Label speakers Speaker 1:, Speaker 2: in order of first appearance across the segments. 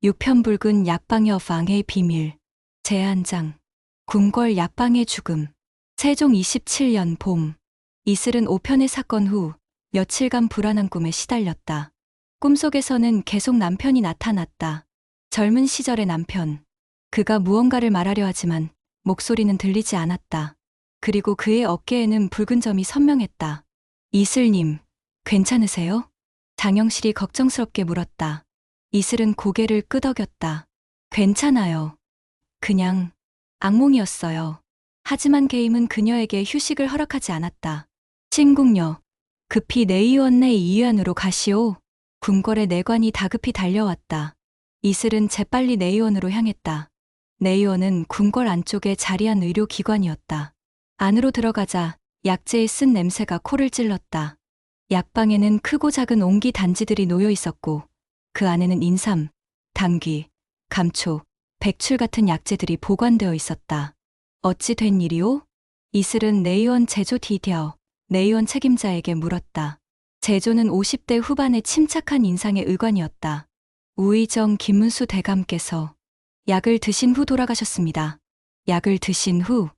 Speaker 1: 유편붉은 약방여 방의 비밀. 제한장. 궁궐 약방의 죽음. 세종 27년 봄. 이슬은 5편의 사건 후 며칠간 불안한 꿈에 시달렸다. 꿈속에서는 계속 남편이 나타났다. 젊은 시절의 남편. 그가 무언가를 말하려 하지만 목소리는 들리지 않았다. 그리고 그의 어깨에는 붉은 점이 선명했다. 이슬님, 괜찮으세요? 장영실이 걱정스럽게 물었다. 이슬은 고개를 끄덕였다. 괜찮아요. 그냥 악몽이었어요. 하지만 게임은 그녀에게 휴식을 허락하지 않았다. 친궁녀, 급히 내의원내 이위안으로 가시오. 궁궐의 내관이 다급히 달려왔다. 이슬은 재빨리 내의원으로 향했다. 내의원은 궁궐 안쪽에 자리한 의료기관이었다. 안으로 들어가자 약재에 쓴 냄새가 코를 찔렀다. 약방에는 크고 작은 옹기 단지들이 놓여 있었고 그 안에는 인삼, 당귀, 감초, 백출 같은 약재들이 보관되어 있었다. 어찌 된 일이오? 이슬은 내의원 제조 디디어, 내의원 책임자에게 물었다. 제조는 50대 후반의 침착한 인상의 의관이었다. 우의정 김문수 대감께서 약을 드신 후 돌아가셨습니다. 약을 드신 후?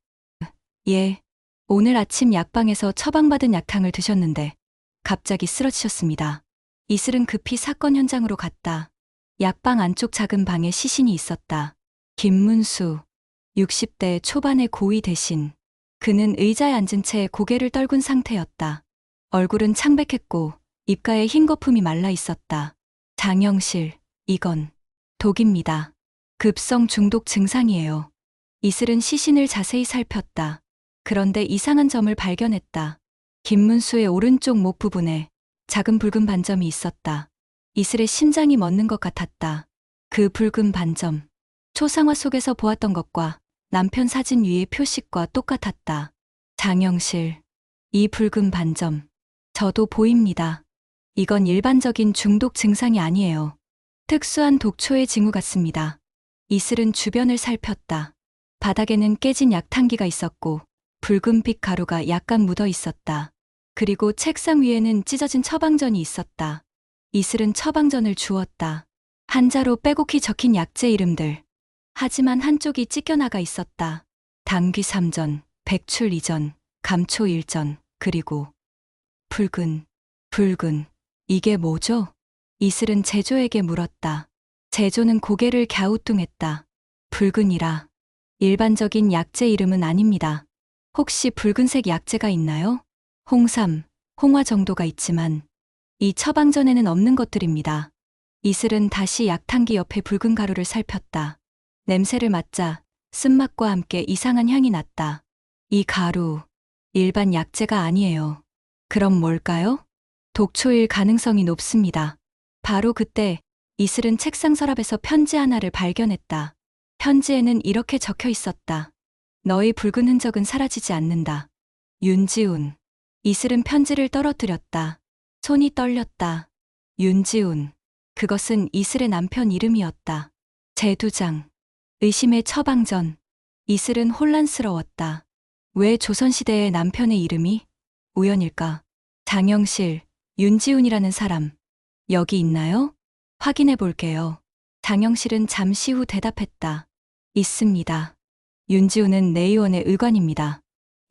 Speaker 1: 예. 오늘 아침 약방에서 처방받은 약탕을 드셨는데 갑자기 쓰러지셨습니다. 이슬은 급히 사건 현장으로 갔다. 약방 안쪽 작은 방에 시신이 있었다. 김문수, 60대 초반의 고위 대신. 그는 의자에 앉은 채 고개를 떨군 상태였다. 얼굴은 창백했고 입가에 흰 거품이 말라 있었다. 장영실, 이건 독입니다. 급성 중독 증상이에요. 이슬은 시신을 자세히 살폈다. 그런데 이상한 점을 발견했다. 김문수의 오른쪽 목 부분에 작은 붉은 반점이 있었다. 이슬의 심장이 멎는 것 같았다. 그 붉은 반점, 초상화 속에서 보았던 것과 남편 사진 위의 표식과 똑같았다. 장영실, 이 붉은 반점, 저도 보입니다. 이건 일반적인 중독 증상이 아니에요. 특수한 독초의 징후 같습니다. 이슬은 주변을 살폈다. 바닥에는 깨진 약탕기가 있었고 붉은빛 가루가 약간 묻어 있었다. 그리고 책상 위에는 찢어진 처방전이 있었다. 이슬은 처방전을 주었다. 한자로 빼곡히 적힌 약재 이름들. 하지만 한쪽이 찢겨나가 있었다. 당귀 3전, 백출 2전, 감초 1전, 그리고 붉은, 이게 뭐죠? 이슬은 제조에게 물었다. 제조는 고개를 갸우뚱했다. 붉은이라. 일반적인 약재 이름은 아닙니다. 혹시 붉은색 약재가 있나요? 홍삼, 홍화 정도가 있지만 이 처방전에는 없는 것들입니다. 이슬은 다시 약탕기 옆에 붉은 가루를 살폈다. 냄새를 맡자 쓴맛과 함께 이상한 향이 났다. 이 가루, 일반 약재가 아니에요. 그럼 뭘까요? 독초일 가능성이 높습니다. 바로 그때 이슬은 책상 서랍에서 편지 하나를 발견했다. 편지에는 이렇게 적혀 있었다. 너의 붉은 흔적은 사라지지 않는다. 윤지훈. 이슬은 편지를 떨어뜨렸다. 손이 떨렸다. 윤지훈. 그것은 이슬의 남편 이름이었다. 제두장. 의심의 처방전. 이슬은 혼란스러웠다. 왜 조선시대의 남편의 이름이? 우연일까? 장영실, 윤지훈이라는 사람. 여기 있나요? 확인해 볼게요. 장영실은 잠시 후 대답했다. 있습니다. 윤지훈은 내의원의 의관입니다.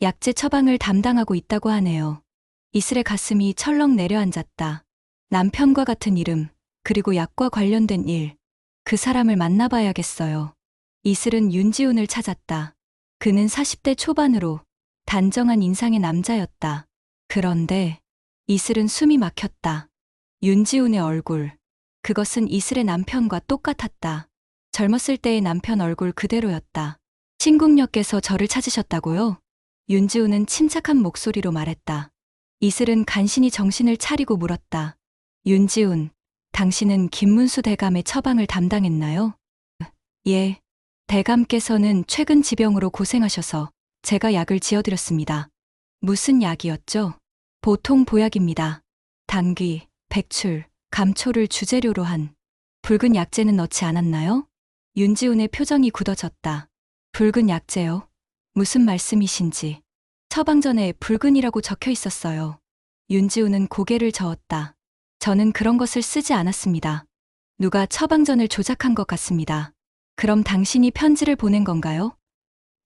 Speaker 1: 약재 처방을 담당하고 있다고 하네요. 이슬의 가슴이 철렁 내려앉았다. 남편과 같은 이름, 그리고 약과 관련된 일. 그 사람을 만나봐야겠어요. 이슬은 윤지훈을 찾았다. 그는 40대 초반으로 단정한 인상의 남자였다. 그런데 이슬은 숨이 막혔다. 윤지훈의 얼굴. 그것은 이슬의 남편과 똑같았다. 젊었을 때의 남편 얼굴 그대로였다. 친궁녀께서 저를 찾으셨다고요? 윤지훈은 침착한 목소리로 말했다. 이슬은 간신히 정신을 차리고 물었다. 윤지훈, 당신은 김문수 대감의 처방을 담당했나요? 예. 대감께서는 최근 지병으로 고생하셔서 제가 약을 지어드렸습니다. 무슨 약이었죠? 보통 보약입니다. 당귀, 백출, 감초를 주재료로 한. 붉은 약재는 넣지 않았나요? 윤지훈의 표정이 굳어졌다. 붉은 약재요? 무슨 말씀이신지. 처방전에 붉은이라고 적혀 있었어요. 윤지훈은 고개를 저었다. 저는 그런 것을 쓰지 않았습니다. 누가 처방전을 조작한 것 같습니다. 그럼 당신이 편지를 보낸 건가요?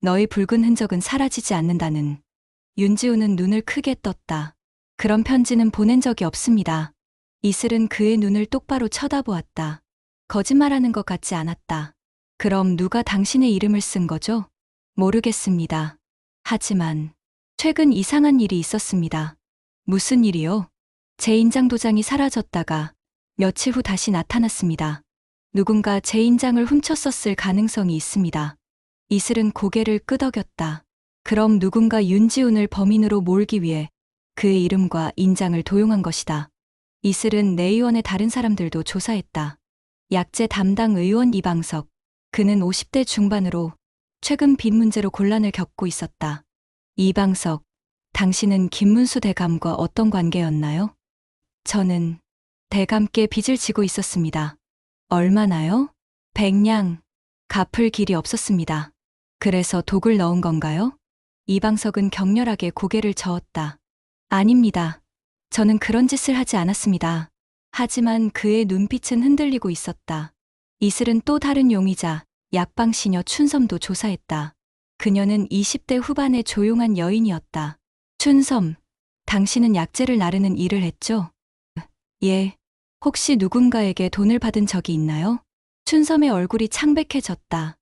Speaker 1: 너의 붉은 흔적은 사라지지 않는다는. 윤지우는 눈을 크게 떴다. 그런 편지는 보낸 적이 없습니다. 이슬은 그의 눈을 똑바로 쳐다보았다. 거짓말하는 것 같지 않았다. 그럼 누가 당신의 이름을 쓴 거죠? 모르겠습니다. 하지만 최근 이상한 일이 있었습니다. 무슨 일이요? 제 인장 도장이 사라졌다가 며칠 후 다시 나타났습니다. 누군가 제 인장을 훔쳤었을 가능성이 있습니다. 이슬은 고개를 끄덕였다. 그럼 누군가 윤지훈을 범인으로 몰기 위해 그의 이름과 인장을 도용한 것이다. 이슬은 내 의원의 다른 사람들도 조사했다. 약재 담당 의원 이방석. 그는 50대 중반으로 최근 빚 문제로 곤란을 겪고 있었다. 이방석, 당신은 김문수 대감과 어떤 관계였나요? 저는 대감께 빚을 지고 있었습니다. 얼마나요? 100냥. 갚을 길이 없었습니다. 그래서 독을 넣은 건가요? 이방석은 격렬하게 고개를 저었다. 아닙니다. 저는 그런 짓을 하지 않았습니다. 하지만 그의 눈빛은 흔들리고 있었다. 이슬은 또 다른 용의자, 약방시녀 춘섬도 조사했다. 그녀는 20대 후반의 조용한 여인이었다. 춘섬, 당신은 약재를 나르는 일을 했죠? 예. 혹시 누군가에게 돈을 받은 적이 있나요? 춘섬의 얼굴이 창백해졌다.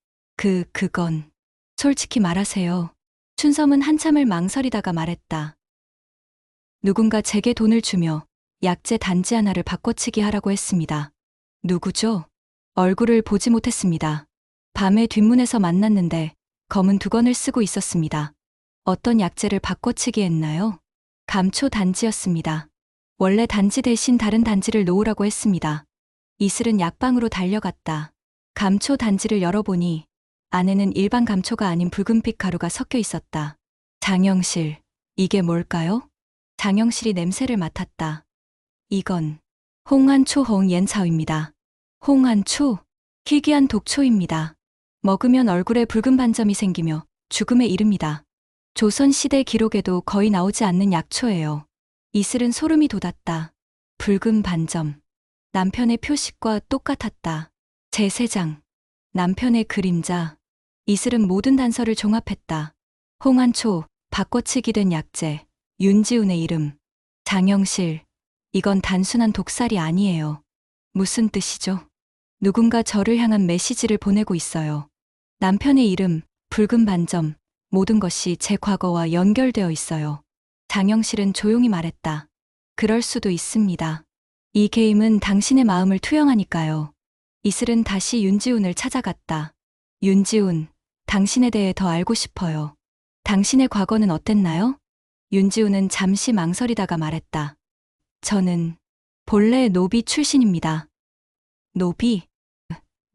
Speaker 1: 그건. 솔직히 말하세요. 춘섬은 한참을 망설이다가 말했다. 누군가 제게 돈을 주며 약재 단지 하나를 바꿔치기 하라고 했습니다. 누구죠? 얼굴을 보지 못했습니다. 밤에 뒷문에서 만났는데 검은 두건을 쓰고 있었습니다. 어떤 약재를 바꿔치기 했나요? 감초 단지였습니다. 원래 단지 대신 다른 단지를 놓으라고 했습니다. 이슬은 약방으로 달려갔다. 감초 단지를 열어보니 안에는 일반 감초가 아닌 붉은빛 가루가 섞여 있었다. 장영실, 이게 뭘까요? 장영실이 냄새를 맡았다. 이건 홍안초 홍옌차오입니다. 홍안초? 희귀한 독초입니다. 먹으면 얼굴에 붉은 반점이 생기며 죽음에 이릅니다. 조선시대 기록에도 거의 나오지 않는 약초예요. 이슬은 소름이 돋았다. 붉은 반점. 남편의 표식과 똑같았다. 제세장. 남편의 그림자. 이슬은 모든 단서를 종합했다. 홍안초, 바꿔치기 된 약재, 윤지훈의 이름, 장영실. 이건 단순한 독살이 아니에요. 무슨 뜻이죠? 누군가 저를 향한 메시지를 보내고 있어요. 남편의 이름, 붉은 반점, 모든 것이 제 과거와 연결되어 있어요. 장영실은 조용히 말했다. 그럴 수도 있습니다. 이 게임은 당신의 마음을 투영하니까요. 이슬은 다시 윤지훈을 찾아갔다. 윤지훈, 당신에 대해 더 알고 싶어요. 당신의 과거는 어땠나요? 윤지훈은 잠시 망설이다가 말했다. 저는 본래 노비 출신입니다. 노비?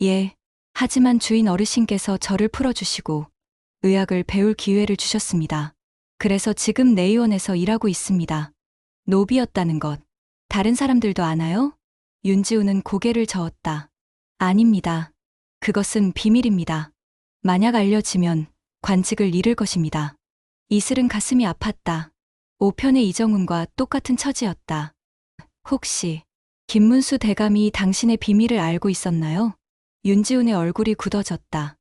Speaker 1: 예. 하지만 주인 어르신께서 저를 풀어주시고 의학을 배울 기회를 주셨습니다. 그래서 지금 내의원에서 일하고 있습니다. 노비였다는 것. 다른 사람들도 아나요? 윤지훈은 고개를 저었다. 아닙니다. 그것은 비밀입니다. 만약 알려지면 관직을 잃을 것입니다. 이슬은 가슴이 아팠다. 5편의 이정훈과 똑같은 처지였다. 혹시 김문수 대감이 당신의 비밀을 알고 있었나요? 윤지훈의 얼굴이 굳어졌다.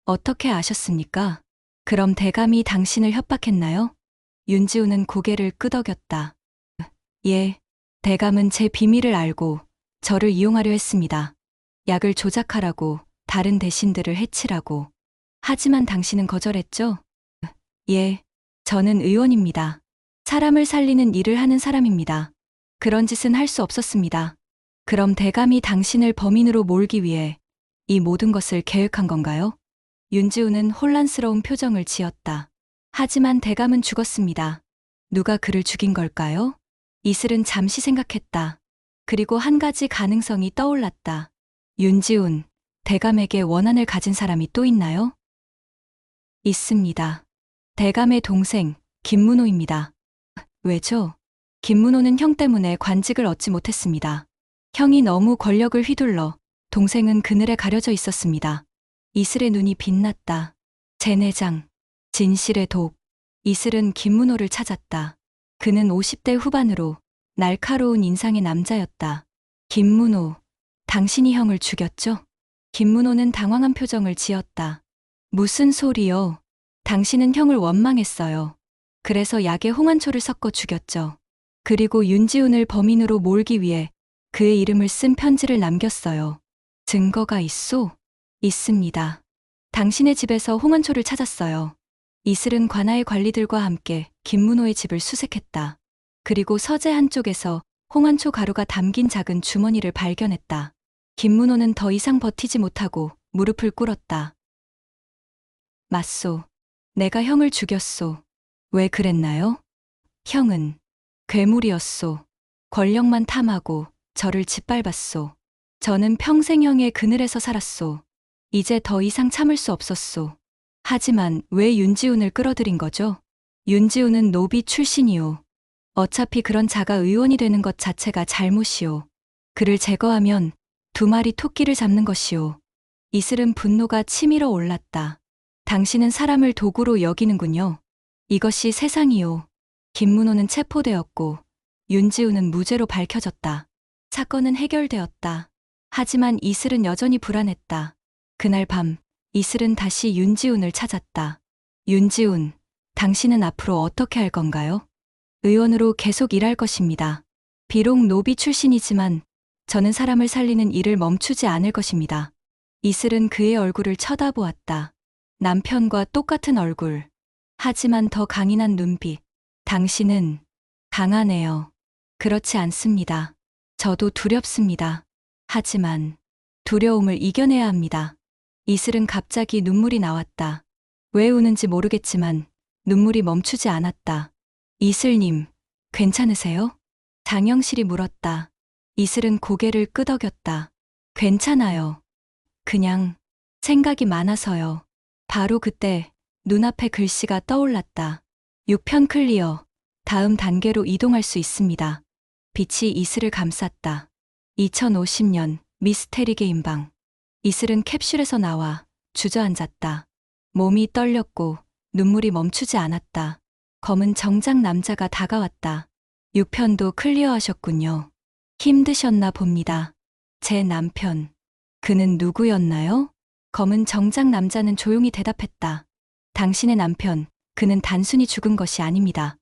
Speaker 1: 어떻게 아셨습니까? 그럼 대감이 당신을 협박했나요? 윤지훈은 고개를 끄덕였다. 예, 대감은 제 비밀을 알고 저를 이용하려 했습니다. 약을 조작하라고, 다른 대신들을 해치라고. 하지만 당신은 거절했죠? 예, 저는 의원입니다. 사람을 살리는 일을 하는 사람입니다. 그런 짓은 할 수 없었습니다. 그럼 대감이 당신을 범인으로 몰기 위해 이 모든 것을 계획한 건가요? 윤지훈은 혼란스러운 표정을 지었다. 하지만 대감은 죽었습니다. 누가 그를 죽인 걸까요? 이슬은 잠시 생각했다. 그리고 한 가지 가능성이 떠올랐다. 윤지훈, 대감에게 원한을 가진 사람이 또 있나요? 있습니다. 대감의 동생, 김문호입니다. 왜죠? 김문호는 형 때문에 관직을 얻지 못했습니다. 형이 너무 권력을 휘둘러 동생은 그늘에 가려져 있었습니다. 이슬의 눈이 빛났다. 제내장, 진실의 독. 이슬은 김문호를 찾았다. 그는 50대 후반으로 날카로운 인상의 남자였다. 김문호, 당신이 형을 죽였죠? 김문호는 당황한 표정을 지었다. 무슨 소리요? 당신은 형을 원망했어요. 그래서 약에 홍안초를 섞어 죽였죠. 그리고 윤지훈을 범인으로 몰기 위해 그의 이름을 쓴 편지를 남겼어요. 증거가 있소? 있습니다. 당신의 집에서 홍안초를 찾았어요. 이슬은 관아의 관리들과 함께 김문호의 집을 수색했다. 그리고 서재 한쪽에서 홍안초 가루가 담긴 작은 주머니를 발견했다. 김문호는 더 이상 버티지 못하고 무릎을 꿇었다. 맞소. 내가 형을 죽였소. 왜 그랬나요? 형은 괴물이었소. 권력만 탐하고 저를 짓밟았소. 저는 평생 형의 그늘에서 살았소. 이제 더 이상 참을 수 없었소. 하지만 왜 윤지훈을 끌어들인 거죠? 윤지훈은 노비 출신이요. 어차피 그런 자가 의원이 되는 것 자체가 잘못이요. 그를 제거하면 두 마리 토끼를 잡는 것이요. 이슬은 분노가 치밀어 올랐다. 당신은 사람을 도구로 여기는군요. 이것이 세상이요. 김문호는 체포되었고 윤지훈은 무죄로 밝혀졌다. 사건은 해결되었다. 하지만 이슬은 여전히 불안했다. 그날 밤 이슬은 다시 윤지훈을 찾았다. 윤지훈, 당신은 앞으로 어떻게 할 건가요? 의원으로 계속 일할 것입니다. 비록 노비 출신이지만 저는 사람을 살리는 일을 멈추지 않을 것입니다. 이슬은 그의 얼굴을 쳐다보았다. 남편과 똑같은 얼굴. 하지만 더 강인한 눈빛. 당신은 강하네요. 그렇지 않습니다. 저도 두렵습니다. 하지만 두려움을 이겨내야 합니다. 이슬은 갑자기 눈물이 나왔다. 왜 우는지 모르겠지만 눈물이 멈추지 않았다. 이슬님, 괜찮으세요? 장영실이 물었다. 이슬은 고개를 끄덕였다. 괜찮아요. 그냥 생각이 많아서요. 바로 그때 눈앞에 글씨가 떠올랐다. 6편 클리어. 다음 단계로 이동할 수 있습니다. 빛이 이슬을 감쌌다. 2050년 미스테리 게임방. 이슬은 캡슐에서 나와 주저앉았다. 몸이 떨렸고 눈물이 멈추지 않았다. 검은 정장 남자가 다가왔다. 6편도 클리어하셨군요. 힘드셨나 봅니다. 제 남편. 그는 누구였나요? 검은 정장 남자는 조용히 대답했다. 당신의 남편, 그는 단순히 죽은 것이 아닙니다.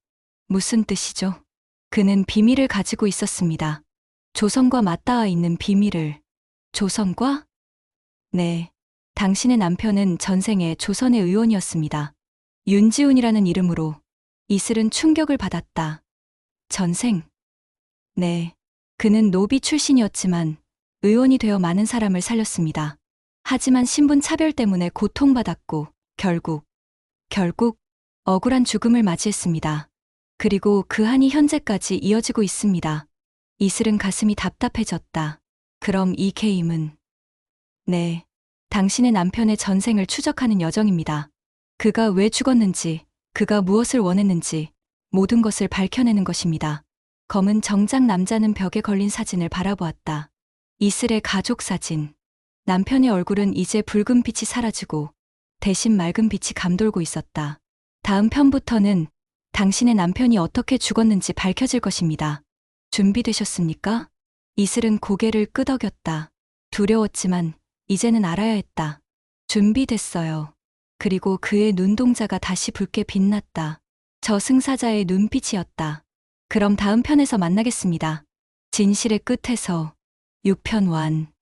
Speaker 1: 무슨 뜻이죠? 그는 비밀을 가지고 있었습니다. 조선과 맞닿아 있는 비밀을. 조선과? 네. 당신의 남편은 전생에 조선의 의원이었습니다. 윤지훈이라는 이름으로. 이슬은 충격을 받았다. 전생? 네. 그는 노비 출신이었지만 의원이 되어 많은 사람을 살렸습니다. 하지만 신분 차별 때문에 고통받았고 결국 억울한 죽음을 맞이했습니다. 그리고 그 한이 현재까지 이어지고 있습니다. 이슬은 가슴이 답답해졌다. 그럼 이 게임은? 네. 당신의 남편의 전생을 추적하는 여정입니다. 그가 왜 죽었는지, 그가 무엇을 원했는지 모든 것을 밝혀내는 것입니다. 검은 정장 남자는 벽에 걸린 사진을 바라보았다. 이슬의 가족 사진. 남편의 얼굴은 이제 붉은 빛이 사라지고 대신 맑은 빛이 감돌고 있었다. 다음 편부터는 당신의 남편이 어떻게 죽었는지 밝혀질 것입니다. 준비되셨습니까? 이슬은 고개를 끄덕였다. 두려웠지만 이제는 알아야 했다. 준비됐어요. 그리고 그의 눈동자가 다시 붉게 빛났다. 저승사자의 눈빛이었다. 그럼 다음 편에서 만나겠습니다. 진실의 끝에서. 6편 완.